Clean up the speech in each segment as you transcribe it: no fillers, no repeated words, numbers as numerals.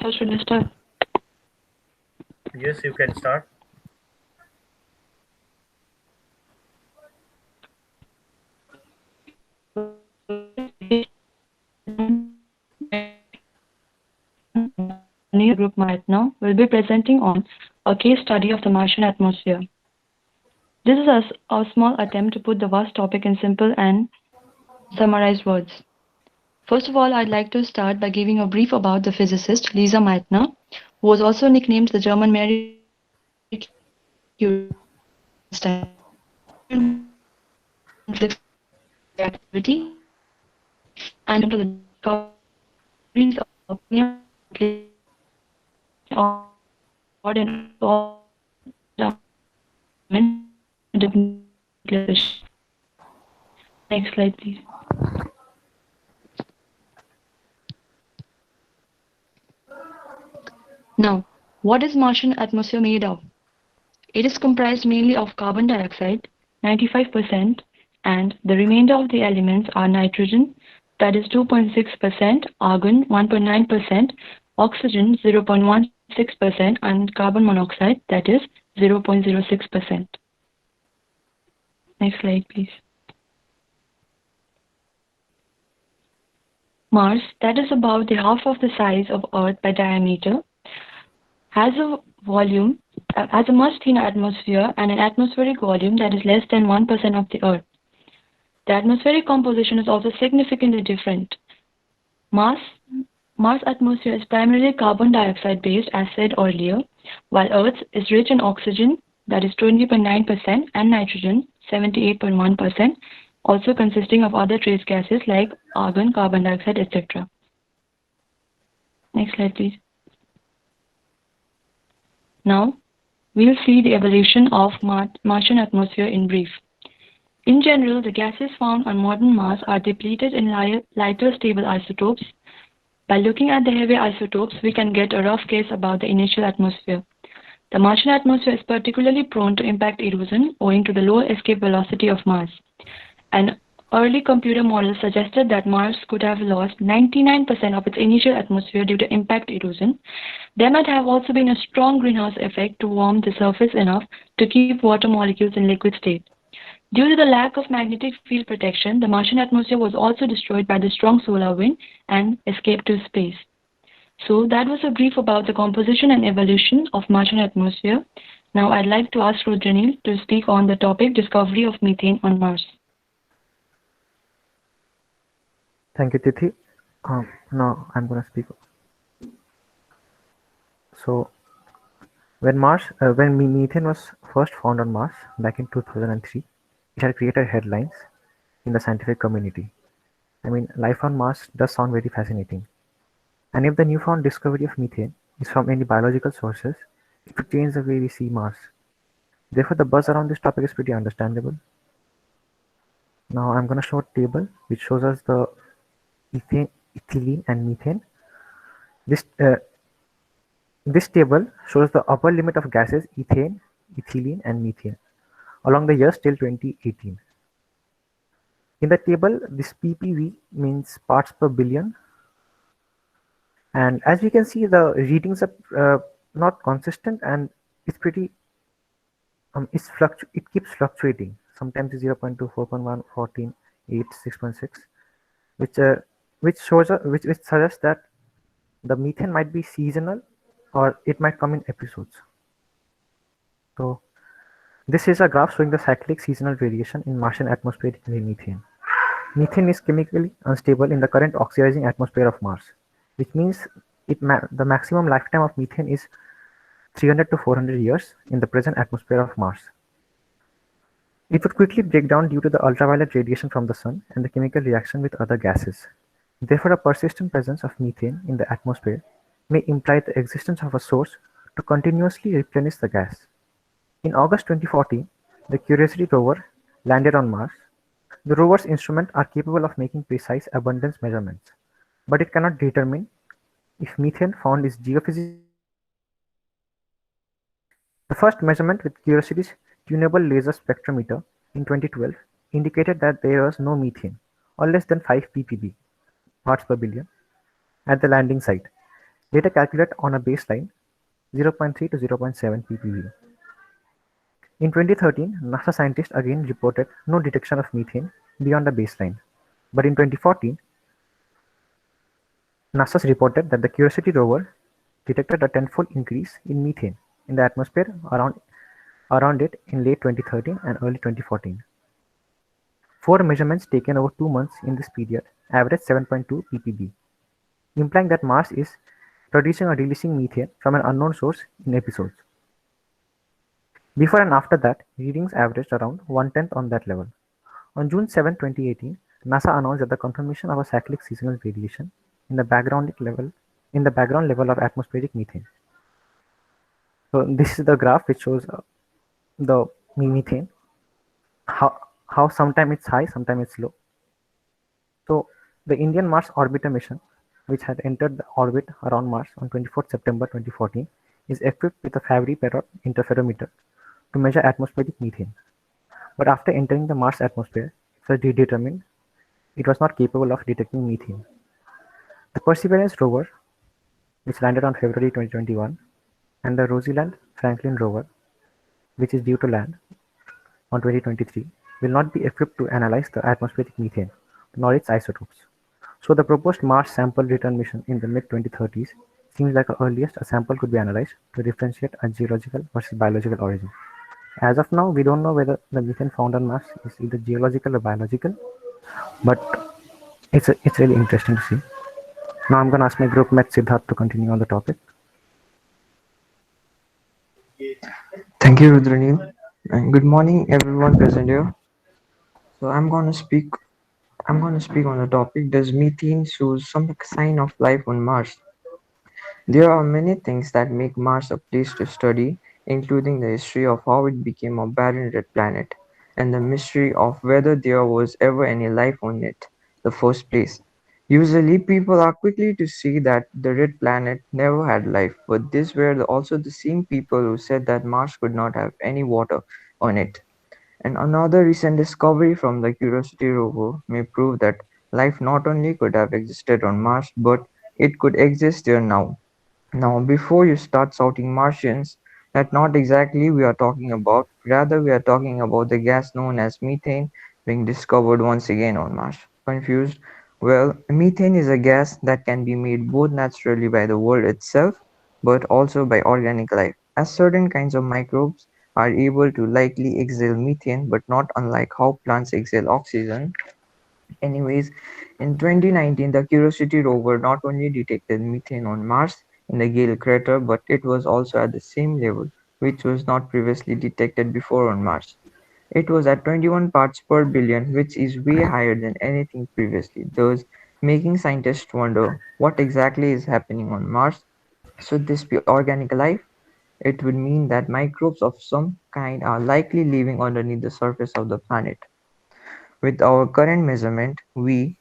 So should I start? Yes, you can start. Group Meitner will be presenting on a case study of the Martian atmosphere. This is a small attempt to put the vast topic in simple and summarized words. First of all, I'd like to start by giving a brief about the physicist Lisa Meitner, who was also nicknamed the German Mary Curie of science time. She was born in 1905 and lived for decades in radioactivity and to the discovery of polonium replacing oxygen in orbit and also Next slide, please. Now, what is Martian atmosphere made of? It is comprised mainly of carbon dioxide, 95%, and the remainder of the elements are nitrogen, that is 2.6%, argon 1.9%, oxygen 0.16%, and carbon monoxide, that is 0.06%. Next slide, please. Mars, that is about the half of the size of Earth by diameter, has a much thinner atmosphere and an atmospheric volume that is less than 1% of the Earth. The atmospheric composition is also significantly different. Mars atmosphere is primarily carbon dioxide based, as said earlier, while Earth's is rich in oxygen, that is 20.9%, and nitrogen, 78.1%, also consisting of other trace gases like argon, carbon dioxide, etc. Next slide, please. Now, we'll see the evolution of Martian atmosphere in brief. In general, the gases found on modern Mars are depleted in lighter stable isotopes. By looking at the heavy isotopes, we can get a rough guess about the initial atmosphere. The Martian atmosphere is particularly prone to impact erosion owing to the low escape velocity of Mars. An early computer model suggested that Mars could have lost 99% of its initial atmosphere due to impact erosion. There might have also been a strong greenhouse effect to warm the surface enough to keep water molecules in liquid state. Due to the lack of magnetic field protection, the Martian atmosphere was also destroyed by the strong solar wind and escaped to space. So that was a brief about the composition and evolution of Martian atmosphere. Now I'd like to ask Rudraneel to speak on the topic discovery of methane on Mars. Thank you, Tithi. Now I'm going to speak. So, when methane was first found on Mars back in 2003, it had created headlines in the scientific community. I mean, life on Mars does sound very fascinating. And if the newfound discovery of methane is from any biological sources, it could change the way we see Mars. Therefore, the buzz around this topic is pretty understandable. Now, I'm going to show a table which shows us the ethylene and methane. This table shows the upper limit of gases ethane, ethylene, and methane along the years till 2018. In the table, this ppv means parts per billion, and as we can see, the readings are not consistent, and it's pretty. It keeps fluctuating. Sometimes it's 0.2, 4.1, 14, 8, 6.6, which suggests that the methane might be seasonal, or it might come in episodes. So this is a graph showing the cyclic seasonal variation in Martian atmospheric methane. Methane is chemically unstable in the current oxidizing atmosphere of Mars, which means the maximum lifetime of methane is 300 to 400 years in the present atmosphere of Mars. It would quickly break down due to the ultraviolet radiation from the sun and the chemical reaction with other gases. Therefore, a persistent presence of methane in the atmosphere may imply the existence of a source to continuously replenish the gas. In August 2014, the Curiosity rover landed on Mars. The rover's instruments are capable of making precise abundance measurements, but it cannot determine if methane found is geophysical. The first measurement with Curiosity's tunable laser spectrometer in 2012 indicated that there was no methane, or less than 5 ppb, parts per billion, at the landing site. Data calculate on a baseline 0.3 to 0.7 ppb. In 2013, NASA scientists again reported no detection of methane beyond the baseline. But in 2014, NASA reported that the Curiosity rover detected a tenfold increase in methane in the atmosphere around it in late 2013 and early 2014. Four measurements taken over 2 months in this period averaged 7.2 ppb, implying that Mars is producing or releasing methane from an unknown source in episodes. Before and after that, readings averaged around one-tenth on that level. On June 7, 2018, NASA announced that the confirmation of a cyclic seasonal variation in the background level of atmospheric methane. So this is the graph which shows the methane, how sometimes it's high, sometimes it's low. So the Indian Mars Orbiter mission, which had entered the orbit around Mars on 24th September 2014, is equipped with a Fabry-Perot interferometer to measure atmospheric methane. But after entering the Mars atmosphere, it was determined it was not capable of detecting methane. The Perseverance rover, which landed on February 2021, and the Rosalind Franklin rover, which is due to land on 2023, will not be equipped to analyze the atmospheric methane, nor its isotopes. So the proposed Mars sample return mission in the mid-2030s seems like the earliest a sample could be analyzed to differentiate a geological versus biological origin. As of now, we don't know whether the methane found on Mars is either geological or biological, but it's really interesting to see. Now I'm going to ask my group mate Sidharth to continue on the topic. Thank you, Rudraneel, and good morning, everyone present here. So I'm gonna speak on the topic: Does methane show some sign of life on Mars? There are many things that make Mars a place to study, including the history of how it became a barren red planet, and the mystery of whether there was ever any life on it, the first place. Usually, people are quickly to see that the red planet never had life, but these were also the same people who said that Mars could not have any water on it. And another recent discovery from the Curiosity rover may prove that life not only could have existed on Mars, but it could exist there now. Now, before you start shouting Martians, that's not exactly we are talking about. Rather, we are talking about the gas known as methane being discovered once again on Mars. Confused? Well, methane is a gas that can be made both naturally by the world itself, but also by organic life, as certain kinds of microbes are able to likely exhale methane, but not unlike how plants exhale oxygen. Anyways, in 2019, the Curiosity rover not only detected methane on Mars in the Gale crater, but it was also at the same level, which was not previously detected before on Mars. It was at 21 parts per billion, which is way higher than anything previously, thus making scientists wonder what exactly is happening on Mars. Should this be organic life? It would mean that microbes of some kind are likely living underneath the surface of the planet. With our current measurement, we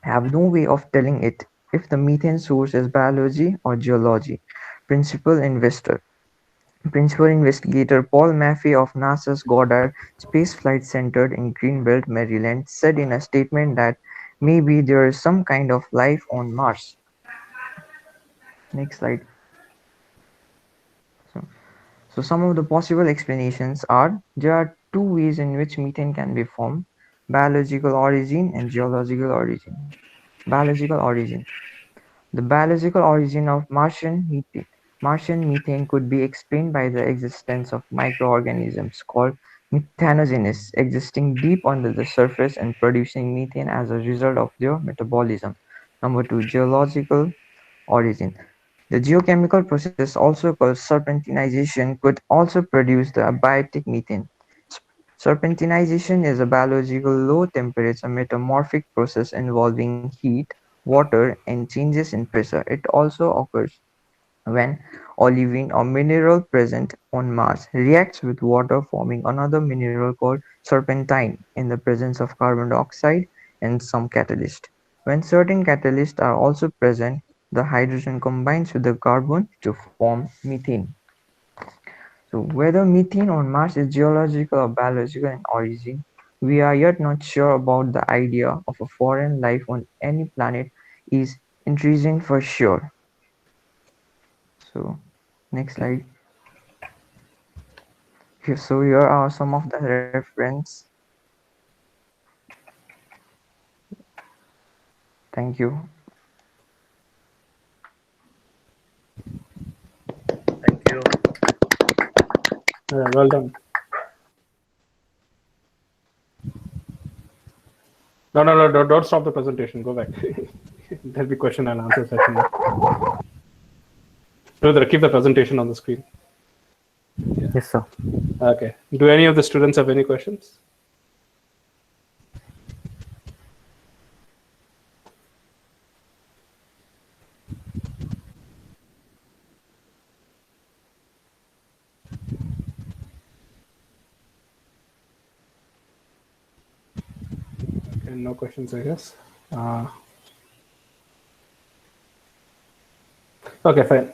have no way of telling it if the methane source is biology or geology. Principal investor Principal investigator Paul Maffei of NASA's Goddard Space Flight Center in Greenbelt, Maryland, said in a statement that maybe there is some kind of life on Mars. Next slide. So, so some of the possible explanations are: there are two ways in which methane can be formed: biological origin and geological origin. Biological origin. The biological origin of Martian methane could be explained by the existence of microorganisms called methanogenes existing deep under the surface and producing methane as a result of their metabolism. Number two, geological origin. The geochemical process, also called serpentinization, could also produce the abiotic methane. Serpentinization is a biological low-temperature metamorphic process involving heat, water, and changes in pressure. It also occurs when olivine, a mineral present on Mars, reacts with water, forming another mineral called serpentine in the presence of carbon dioxide and some catalyst. When certain catalysts are also present, the hydrogen combines with the carbon to form methane. So whether methane on Mars is geological or biological in origin, we are yet not sure about. The idea of a foreign life on any planet is intriguing for sure. So next slide. So here are some of the reference. Thank you. Thank you. Well done. No, don't stop the presentation. Go back. There'll be question and answer session. Rudra, keep the presentation on the screen. Yes, sir. Okay. Do any of the students have any questions? Okay, no questions, I guess. Okay, fine.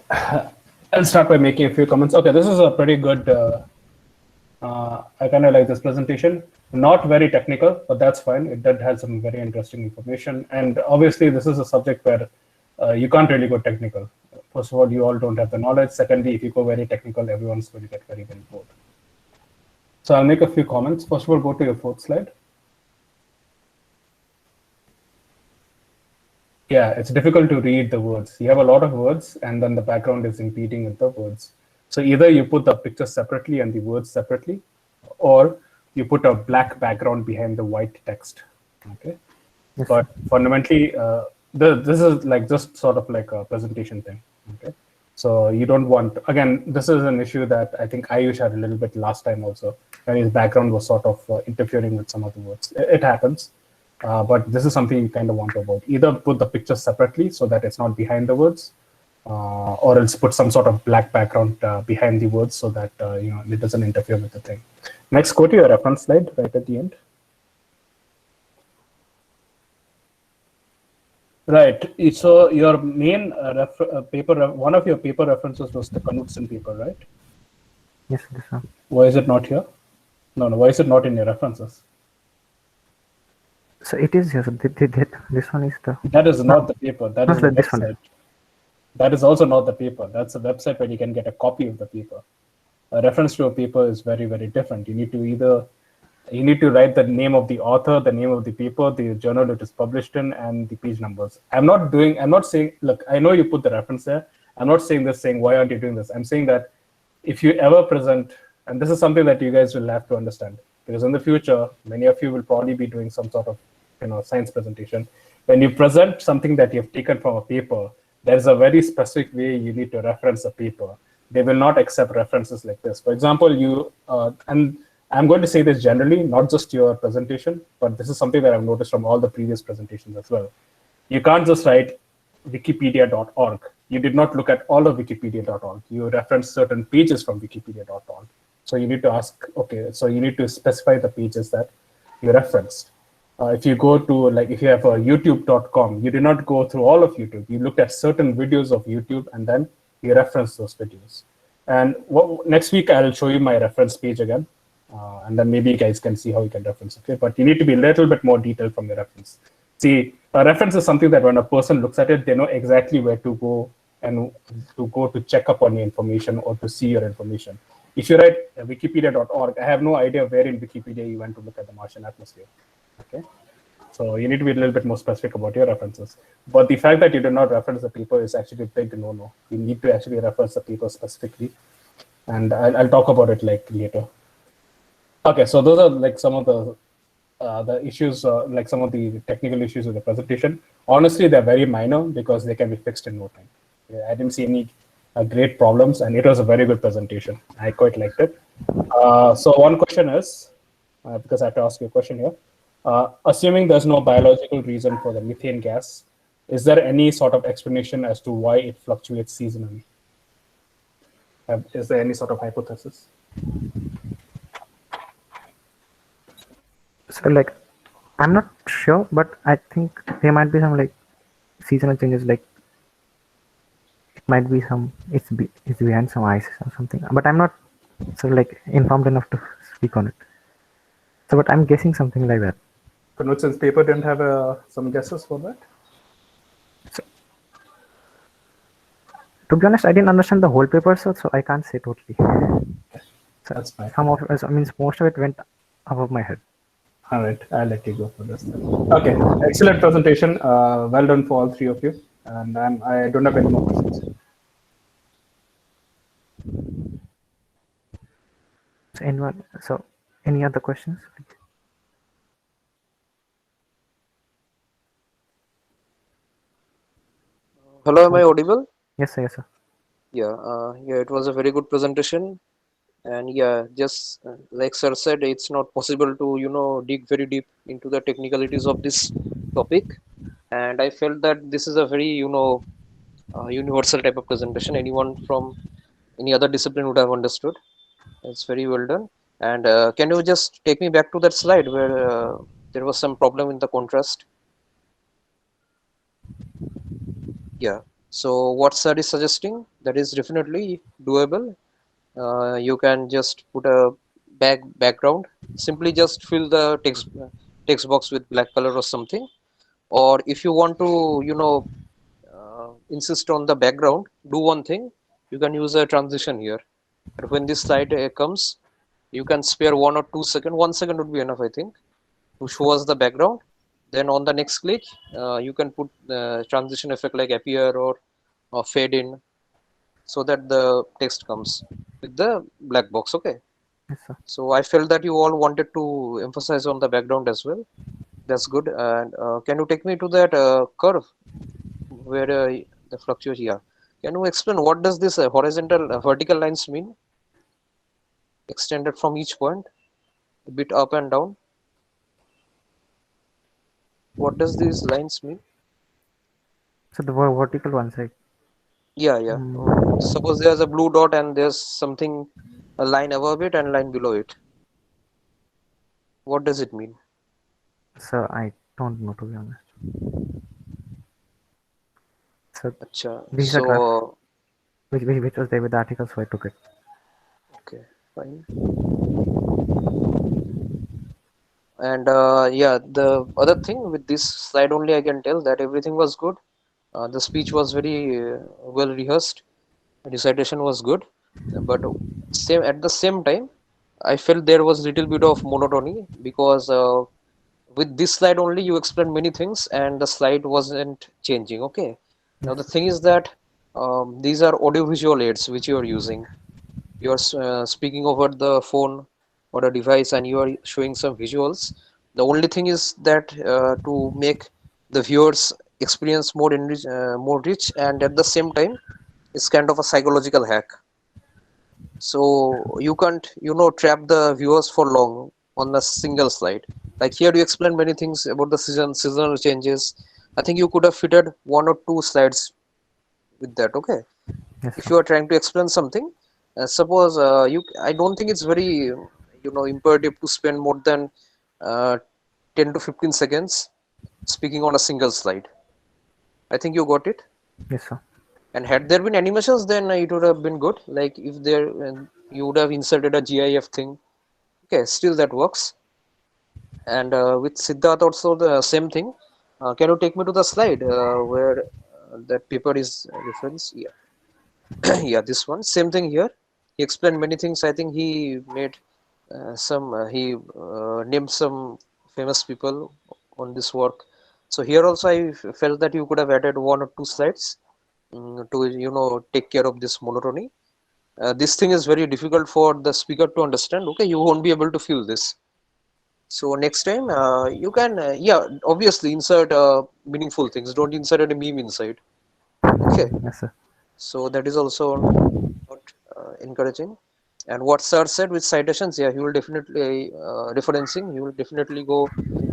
I'll start by making a few comments. Okay, this is a pretty good. I kind of like this presentation. Not very technical, but that's fine. It did have some very interesting information. And obviously, this is a subject where you can't really go technical. First of all, you all don't have the knowledge. Secondly, if you go very technical, everyone's going to get very, very bored. So I'll make a few comments. First of all, go to your fourth slide. Yeah, it's difficult to read the words. You have a lot of words, and then the background is impeding with the words. So either you put the picture separately and the words separately, or you put a black background behind the white text. Okay, Yes, but fundamentally, this is like just sort of like a presentation thing. Okay, so you don't want, again, this is an issue that I think Ayush had a little bit last time also, and his background was sort of interfering with some of the words. It happens. But this is something you kind of want to avoid. Either put the picture separately so that it's not behind the words, or else put some sort of black background behind the words so that it doesn't interfere with the thing. Next, go to your reference slide right at the end. Right. So your main paper, one of your paper references was the Knudsen paper, right? yes, sir. Why is it not here? No. Why is it not in your references? So it is here. So this one is the. That is not the paper. That is the this one. website. That is also not the paper. That's a website where you can get a copy of the paper. A reference to a paper is very, very different. You need to write the name of the author, the name of the paper, the journal it is published in, and the page numbers. I'm not saying, look, I know you put the reference there. I'm not saying why aren't you doing this? I'm saying that if you ever present, and this is something that you guys will have to understand, because in the future, many of you will probably be doing some sort of science presentation. When you present something that you've taken from a paper, there's a very specific way you need to reference the paper. They will not accept references like this. For example, and I'm going to say this generally, not just your presentation, but this is something that I've noticed from all the previous presentations as well. You can't just write wikipedia.org. You did not look at all of wikipedia.org. You reference certain pages from wikipedia.org. So you need to ask, okay, so you need to specify the pages that you referenced. If you go to, if you have a youtube.com, you did not go through all of YouTube. You looked at certain videos of YouTube and then you reference those videos. And next week, I'll show you my reference page again. And then maybe you guys can see how you can reference it. Okay? But you need to be a little bit more detailed from the reference. See, a reference is something that when a person looks at it, they know exactly where to go and to check up on your information or to see your information. If you write wikipedia.org, I have no idea where in Wikipedia you went to look at the Martian atmosphere. Okay, so you need to be a little bit more specific about your references. But the fact that you did not reference the paper is actually a big no-no. You need to actually reference the paper specifically, and I'll talk about it later. Okay, so those are some of the issues, some of the technical issues with the presentation. Honestly, they're very minor because they can be fixed in no time. I didn't see any great problems, and it was a very good presentation. I quite liked it. So one question is, because I have to ask you a question here. Assuming there's no biological reason for the methane gas, is there any sort of explanation as to why it fluctuates seasonally? Is there any sort of hypothesis? So I'm not sure, but I think there might be some seasonal changes. It might be it's behind some ice or something. But I'm not informed enough to speak on it. So, but I'm guessing something like that. Knudsen's paper didn't have some guesses for that? To be honest, I didn't understand the whole paper, so I can't say totally. So That's fine. some of it, means most of it went above my head. All right, I'll let you go for this then. Okay, excellent presentation. Well done for all three of you. And I don't have any more questions. So anyone? So any other questions? Hello, am I audible? Yes, sir. Yes, sir. Yeah, it was a very good presentation. And yeah, just like sir said, it's not possible to, dig very deep into the technicalities of this topic. And I felt that this is a very, universal type of presentation. Anyone from any other discipline would have understood. It's very well done. And can you just take me back to that slide where there was some problem in the contrast? Yeah. So what sir is suggesting, that is definitely doable. You can just put a background, simply just fill the text box with black color or something. Or if you want to, insist on the background, do one thing. You can use a transition here. And when this slide comes, you can spare 1 or 2 seconds. 1 second would be enough, I think, to show us the background. Then on the next click, you can put transition effect like appear or fade in, so that the text comes with the black box. Okay. Yes, sir. So I felt that you all wanted to emphasize on the background as well. That's good. And can you take me to that curve where the fluctuation? Yeah. Can you explain what does this horizontal vertical lines mean? Extended from each point, a bit up and down. What does these lines mean? So the vertical ones, right? Yeah. Suppose there's a blue dot and there's something, a line above it and line below it. What does it mean? So I don't know, to be honest. So Achha. these are graphs So which was there with the article, so I took it. okay, fine. And yeah, the other thing with this slide only, I can tell that everything was good. The speech was very well rehearsed. Recitation was good, but same at the same time, I felt there was little bit of monotony because with this slide only you explained many things and the slide wasn't changing. Okay. Now the thing is that these are audiovisual aids which you are using. You are speaking over the phone or a device and you are showing some visuals. The only thing is that to make the viewers experience more rich, and at the same time it's kind of a psychological hack. So you can't, trap the viewers for long on a single slide. Like here you explain many things about the seasonal changes. I think you could have fitted 1 or 2 slides with that. Okay. Yes, If sir. you are trying to explain something, suppose I don't think it's very, imperative to spend more than uh, 10 to 15 seconds speaking on a single slide. I think you got it. Yes, sir. And had there been animations, then it would have been good. Like if there, you would have inserted a GIF thing. Okay, still that works. And with Sidharth also the same thing. Can you take me to the slide where that paper is reference? Yeah. Yeah, this one, same thing here. He explained many things. I think he made he named some famous people on this work. So here also I felt that you could have added 1 or 2 slides to, take care of this monotony. This thing is very difficult for the speaker to understand. Okay, you won't be able to feel this. So next time you can, yeah, obviously insert meaningful things. Don't insert any meme inside. Okay. Yes, sir. So that is also not encouraging. And what sir said with citations, yeah, he will definitely referencing. He will definitely go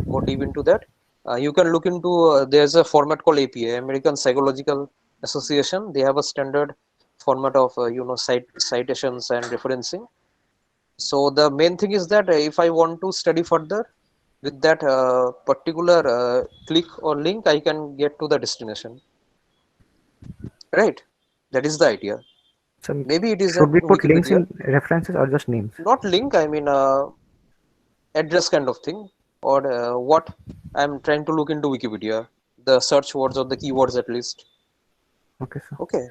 more deep into that. You can look into. There's a format called APA, American Psychological Association. They have a standard format of citations and referencing. So the main thing is that if I want to study further with that particular click or link, I can get to the destination. Right? That is the idea. So Maybe it should isn't we put links Wikipedia, in references or just names? not link. I mean address kind of thing, or what I'm trying to look into Wikipedia, the search words or the keywords at least. Okay, sir. Okay.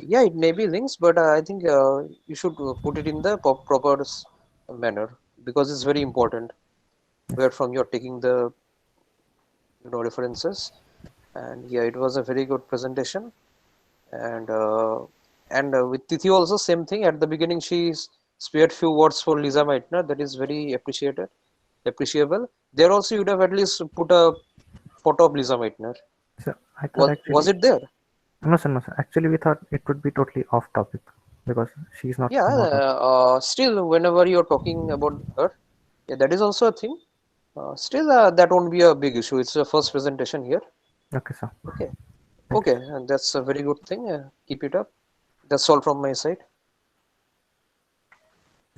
Yeah, it may be links, but I think you should put it in the proper manner because it's very important where from you're taking the references. And yeah, it was a very good presentation. And with Tithi also same thing. At the beginning, she spared few words for Lisa Meitner. That is very appreciable. There also, you'd have at least put a photo of Lisa Meitner. So I thought Was actually, it there? no, sir, no, sir. Actually, we thought it would be totally off topic because she's not Yeah. model. Still, whenever you're talking about her, yeah, that is also a thing. Still, that won't be a big issue. It's a first presentation here. Okay, sir. Okay. Okay, and that's a very good thing. Keep it up. That's all from my side.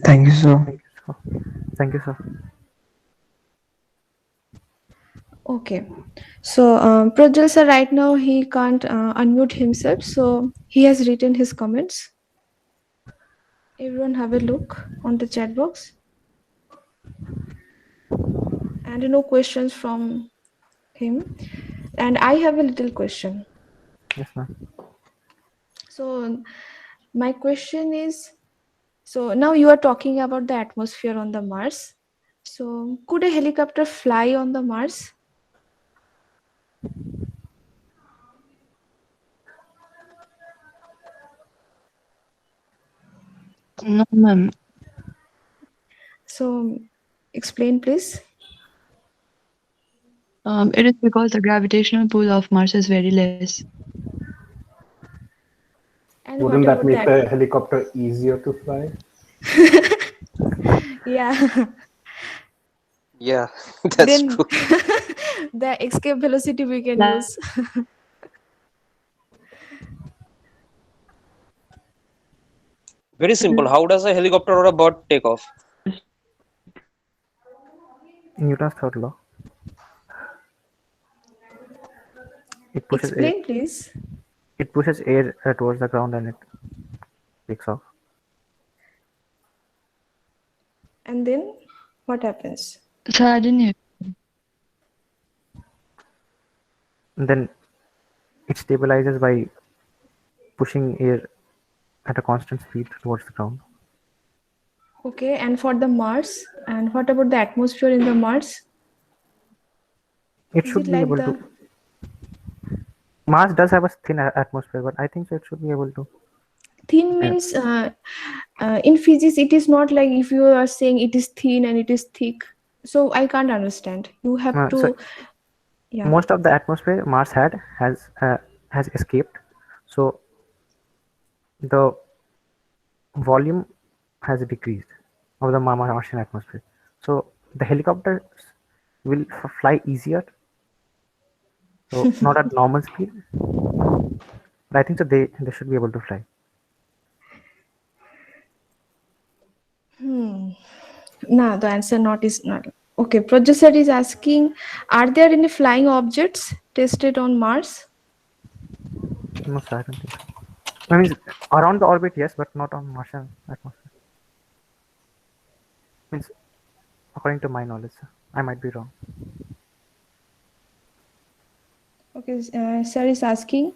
Thank you, sir. Thank you, sir. Thank you, sir. Okay. So Prajwal sir, right now he can't unmute himself, so he has written his comments. Everyone have a look on the chat box. And no questions from him. And I have a little question. Yes, ma'am. So my question is, so now you are talking about the atmosphere on the Mars. So could a helicopter fly on the Mars? No, ma'am. So explain, please. It is because the gravitational pull of Mars is very less. And Wouldn't what that about make the helicopter easier to fly? Yeah. Yeah, that's Then true. the escape velocity we can Like- use. Very simple. How does a helicopter or a bird take off? Newton's third law. It pushes air. Explain, please. It pushes air towards the ground and it takes off. And then what happens? So I didn't hear. And then it stabilizes by pushing air at a constant speed towards the ground. Okay, and for the Mars, and what about the atmosphere in the Mars? It Is should it be like able the to. Mars does have a thin atmosphere, but I think so it should be able to. thin means in physics it is not like if you are saying it is thin and it is thick. So I can't understand. You have to, So yeah. most of the atmosphere Mars has escaped, so the volume has decreased of the Martian atmosphere. So the helicopters will fly easier, so not at normal speed, but I think so they should be able to fly. No, the answer not is not. Okay, producer is asking, are there any flying objects tested on Mars? No, sir, I don't think so. I mean, around the orbit, yes, but not on Martian atmosphere. Means, according to my knowledge, sir. I might be wrong. Okay, sir is asking.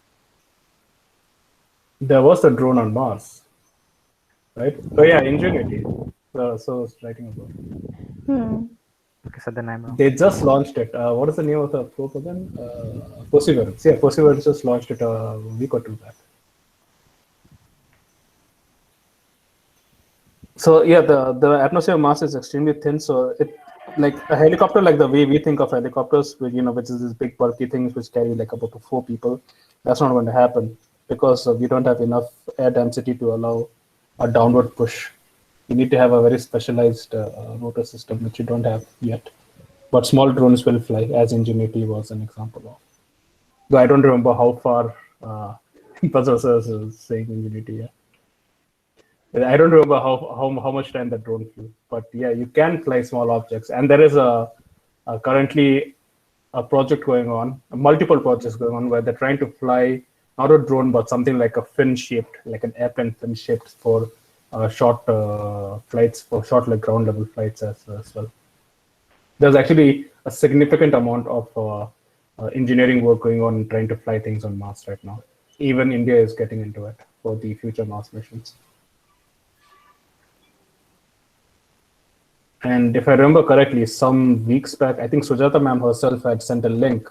There was a drone on Mars, right? Oh yeah, Ingenuity. So I was writing about it. Okay, so then I'm wrong. They just launched it. What is the name of the probe again? Perseverance. Yeah, Perseverance just launched it a week or two back. So yeah, the atmosphere of Mars is extremely thin. So it like a helicopter, like the way we think of helicopters, which which is these big bulky things which carry like about 4 people. That's not going to happen because we don't have enough air density to allow a downward push. You need to have a very specialized rotor system, which you don't have yet. But small drones will fly, as Ingenuity was an example of. Though I don't remember how far Professor is saying Ingenuity. Yeah. I don't remember how much time that drone flew, but yeah, you can fly small objects, and there is a currently a project going on, multiple projects going on, where they're trying to fly not a drone but something like a fin shaped, like an airplane fin shaped for short flights, for short like ground level flights as well. There's actually a significant amount of engineering work going on trying to fly things on Mars right now. Even India is getting into it. for the future Mars missions. And if I remember correctly, some weeks back, I think Sujata ma'am herself had sent a link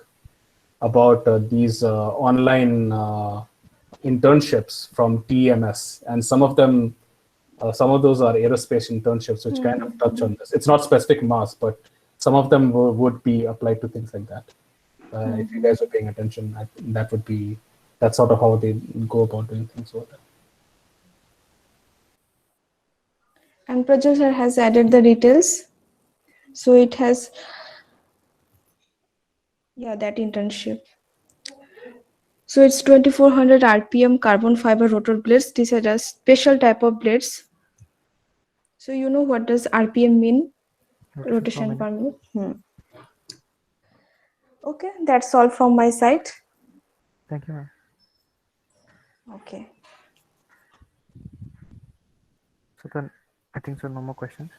about these online internships from TMS, and some of them, some of those are aerospace internships, which kind of touch on this. It's not specific Mars, but some of them would be applied to things like that. If you guys are paying attention, that would be, that's sort of how they go about doing things over there. And producer has added the details. So it has, yeah, that internship. So it's 2400 RPM carbon fiber rotor blades. These are a special type of blades. So you know what does RPM mean? Rotation per minute. Okay, that's all from my side. Thank you, ma'am. Okay. So then, I think so. No more questions.